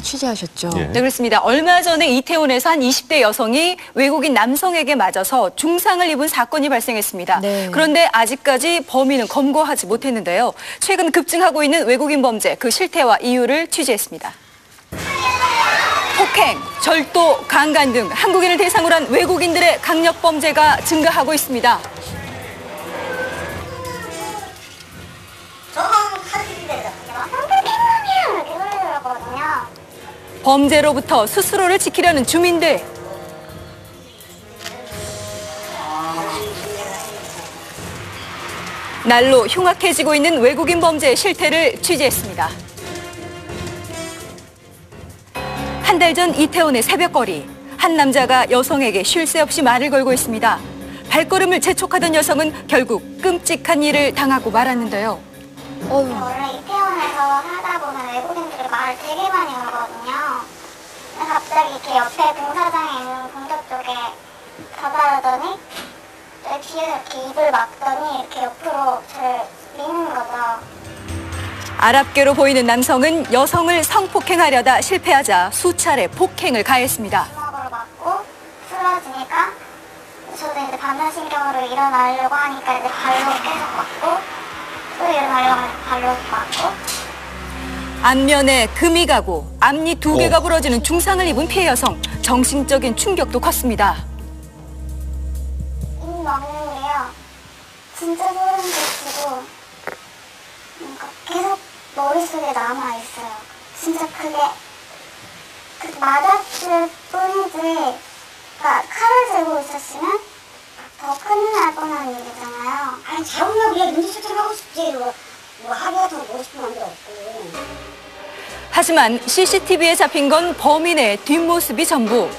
취재하셨죠. 예. 네, 그렇습니다. 얼마 전에 이태원에서 한 20대 여성이 외국인 남성에게 맞아서 중상을 입은 사건이 발생했습니다. 네. 그런데 아직까지 범인은 검거하지 못했는데요. 최근 급증하고 있는 외국인 범죄, 그 실태와 이유를 취재했습니다. 폭행, 절도, 강간 등 한국인을 대상으로 한 외국인들의 강력 범죄가 증가하고 있습니다. 범죄로부터 스스로를 지키려는 주민들. 날로 흉악해지고 있는 외국인 범죄의 실태를 취재했습니다. 한 달 전 이태원의 새벽거리. 한 남자가 여성에게 쉴 새 없이 말을 걸고 있습니다. 발걸음을 재촉하던 여성은 결국 끔찍한 일을 당하고 말았는데요. 원래 이태원에서 살다 보면 외국인들이 말을 되게 많이 하거든요. 갑자기 이렇게 옆에 공사장에 있는 공덕 쪽에 가다르더니 내 뒤에서 이렇게 입을 막더니 이렇게 옆으로 저를 미는 거죠. 아랍계로 보이는 남성은 여성을 성폭행하려다 실패하자 수차례 폭행을 가했습니다. 주먹으로 맞고 쓰러지니까 저도 이제 반사신경으로 일어나려고 하니까 이제 발로 계속 맞고 또 일어나려고 하니까 발로 맞고 안면에 금이 가고 앞니 2개가 부러지는 중상을 입은 피해 여성. 정신적인 충격도 컸습니다. 입 막는 게요 진짜 소름 끼치고 뭔가 계속 머릿속에 남아있어요. 진짜 그게 맞았을 뿐이지 그러니까 칼을 들고 있었으면 더 큰일 날 뻔한 일이잖아요. 아니 자고나 그냥 눈치처럼 싶지 뭐 합의 같은 거 보고 싶은 마음도 없고. 하지만 CCTV에 잡힌 건 범인의 뒷모습이 전부.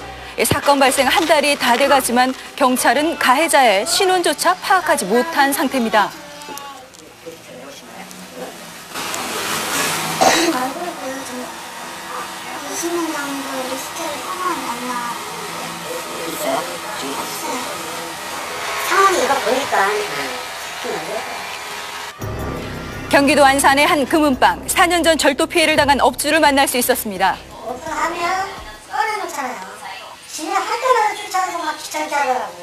사건 발생 한 달이 다 돼가지만 경찰은 가해자의 신원조차 파악하지 못한 상태입니다. 얼굴 보여준 20년 정도 리스트를 상황이 안 나와요. 있어요? 없어요. 상황이 이거 보니까 경기도 안산의 한 금은방. 4년 전 절도 피해를 당한 업주를 만날 수 있었습니다. 오픈하면 꺼내놓잖아요. 진짜 할 때마다 쫓아가서 막 귀찮게 하더라고.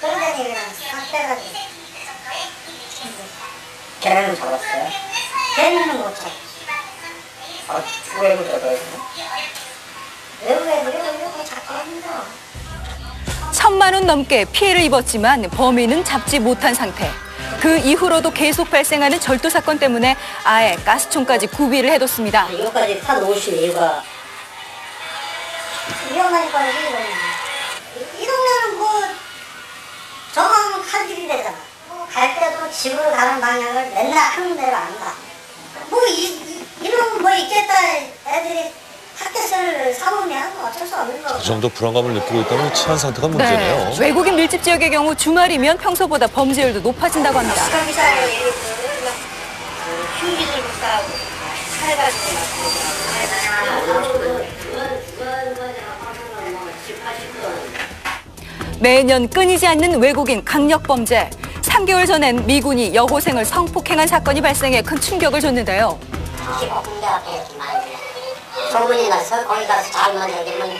그러더니 그냥 싹 빼가지고. 걔네는 잡았어요? 걔네는 못 잡았어. 외국 애들? 외국 애들이 이렇게 잡기 힘들어. 1,000만 원 넘게 피해를 입었지만 범인은 잡지 못한 상태. 그 이후로도 계속 발생하는 절도 사건 때문에 아예 가스총까지 구비를 해뒀습니다. 이거까지 다 놓으신 이유가 위험하니까 이거는. 이 동네는 뭐 저거는 칼길이 되잖아. 갈 때도 집으로 가는 방향을 맨날 하는 대로 안 가. 뭐 이런 뭐 있겠다. 애들이 타켓을 사오면 어쩔 수 없는 거고. 그 정도 불안감을 느끼고 있다면 치안 상태가 문제네요. 외국인 밀집 지역의 경우 주말이면 평소보다 범죄율도 높아진다고 합니다. 시간이사를 흉기 들고 싸우고 살가지고 매년 끊이지 않는 외국인 강력 범죄. 3개월 전엔 미군이 여고생을 성폭행한 사건이 발생해 큰 충격을 줬는데요. 군대 앞에 이렇게 많이 소문이 나서 거기 가서 잘만 얘기하면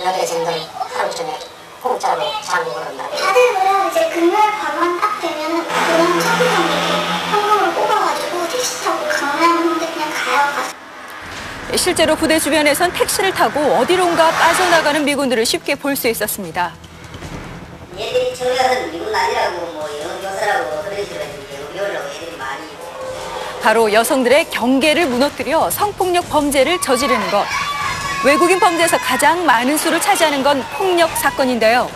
여대생들 하루 종일 공짜로 자고 그런다. 다들 그래요. 이제 금요일 밤만 딱 되면은 그냥 차비랑 이렇게 현금을 뽑아가지고 택시 타고 강남 그냥 가요. 실제로 부대 주변에선 택시를 타고 어디론가 빠져나가는 미군들을 쉽게 볼 수 있었습니다. 얘들이 저기 가서 미군 아니라고 뭐 여사라고 그런 식으로 배우려고 얘들이 많이 바로 여성들의 경계를 무너뜨려 성폭력 범죄를 저지르는 것. 외국인 범죄에서 가장 많은 수를 차지하는 건 폭력 사건인데요.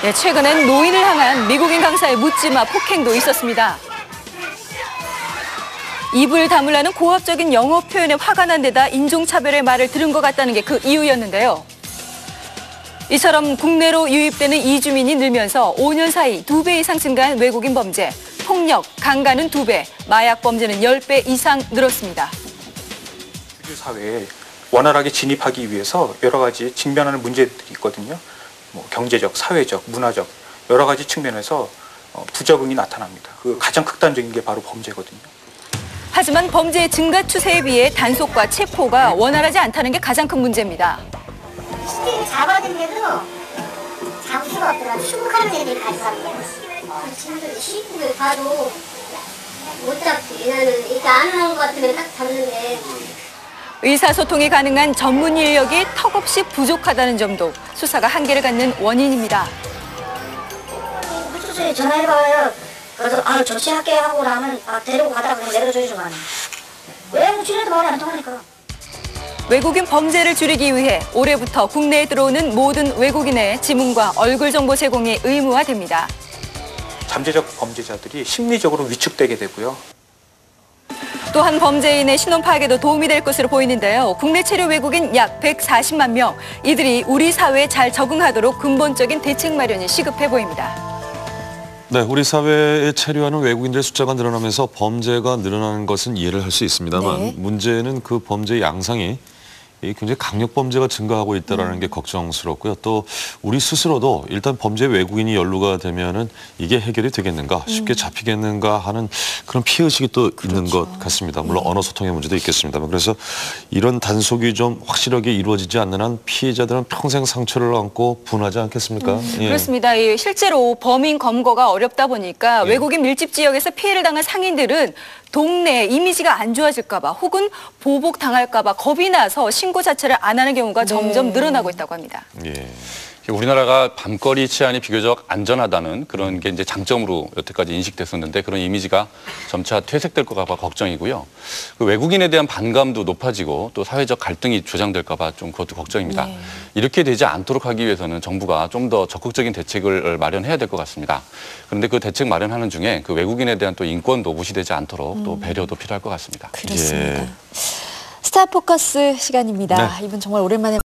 네, 최근엔 노인을 향한 미국인 강사의 묻지마 폭행도 있었습니다. 입을 다물라는 고압적인 영어 표현에 화가 난 데다 인종차별의 말을 들은 것 같다는 게 그 이유였는데요. 이처럼 국내로 유입되는 이주민이 늘면서 5년 사이 2배 이상 증가한 외국인 범죄, 폭력, 강간은 2배, 마약 범죄는 10배 이상 늘었습니다. 사회에 원활하게 진입하기 위해서 여러 가지 직면하는 문제들이 있거든요. 뭐 경제적, 사회적, 문화적 여러 가지 측면에서 부적응이 나타납니다. 그 가장 극단적인 게 바로 범죄거든요. 하지만 범죄의 증가 추세에 비해 단속과 체포가 원활하지 않다는 게 가장 큰 문제입니다. 실제로 잡아들여도 잡을 수가 없더라. 출국하는 애들이 가져가면 지금도 시국을 봐도 못 잡지. 나는 이렇게 안 하는 것 같으면 딱 잡는데. 의사소통이 가능한 전문 인력이 턱없이 부족하다는 점도 수사가 한계를 갖는 원인입니다. 구치소에 전화해봐요. 그래서 조치할게 하고 나면 데리고 가다가 그냥 내려줘야지만. 왜 무치해도 말이 안 통하니까. 외국인 범죄를 줄이기 위해 올해부터 국내에 들어오는 모든 외국인의 지문과 얼굴 정보 제공이 의무화됩니다. 잠재적 범죄자들이 심리적으로 위축되게 되고요. 또한 범죄인의 신원 파악에도 도움이 될 것으로 보이는데요. 국내 체류 외국인 약 140만 명. 이들이 우리 사회에 잘 적응하도록 근본적인 대책 마련이 시급해 보입니다. 네, 우리 사회에 체류하는 외국인들의 숫자가 늘어나면서 범죄가 늘어나는 것은 이해를 할 수 있습니다만 네. 문제는 그 범죄의 양상이 굉장히 강력 범죄가 증가하고 있다는 게 걱정스럽고요. 또 우리 스스로도 일단 범죄 외국인이 연루가 되면은 이게 해결이 되겠는가, 쉽게 잡히겠는가 하는 그런 피해의식이 또 있는 것 같습니다. 물론 언어 소통의 문제도 있겠습니다만. 그래서 이런 단속이 좀 확실하게 이루어지지 않는 한 피해자들은 평생 상처를 안고 분하지 않겠습니까? 예. 그렇습니다. 실제로 범인 검거가 어렵다 보니까 외국인 밀집 지역에서 피해를 당한 상인들은 동네 이미지가 안 좋아질까 봐 혹은 보복당할까 봐 겁이 나서 신고 자체를 안 하는 경우가 점점 늘어나고 있다고 합니다. 예. 우리나라가 밤거리 치안이 비교적 안전하다는 그런 게 이제 장점으로 여태까지 인식됐었는데 그런 이미지가 점차 퇴색될까 봐 걱정이고요. 그 외국인에 대한 반감도 높아지고 또 사회적 갈등이 조장될까 봐 좀 그것도 걱정입니다. 네. 이렇게 되지 않도록 하기 위해서는 정부가 좀 더 적극적인 대책을 마련해야 될 것 같습니다. 그런데 그 대책 마련하는 중에 그 외국인에 대한 또 인권도 무시되지 않도록 또 배려도 필요할 것 같습니다. 그렇습니다. 예. 스타포커스 시간입니다. 네. 이분 정말 오랜만에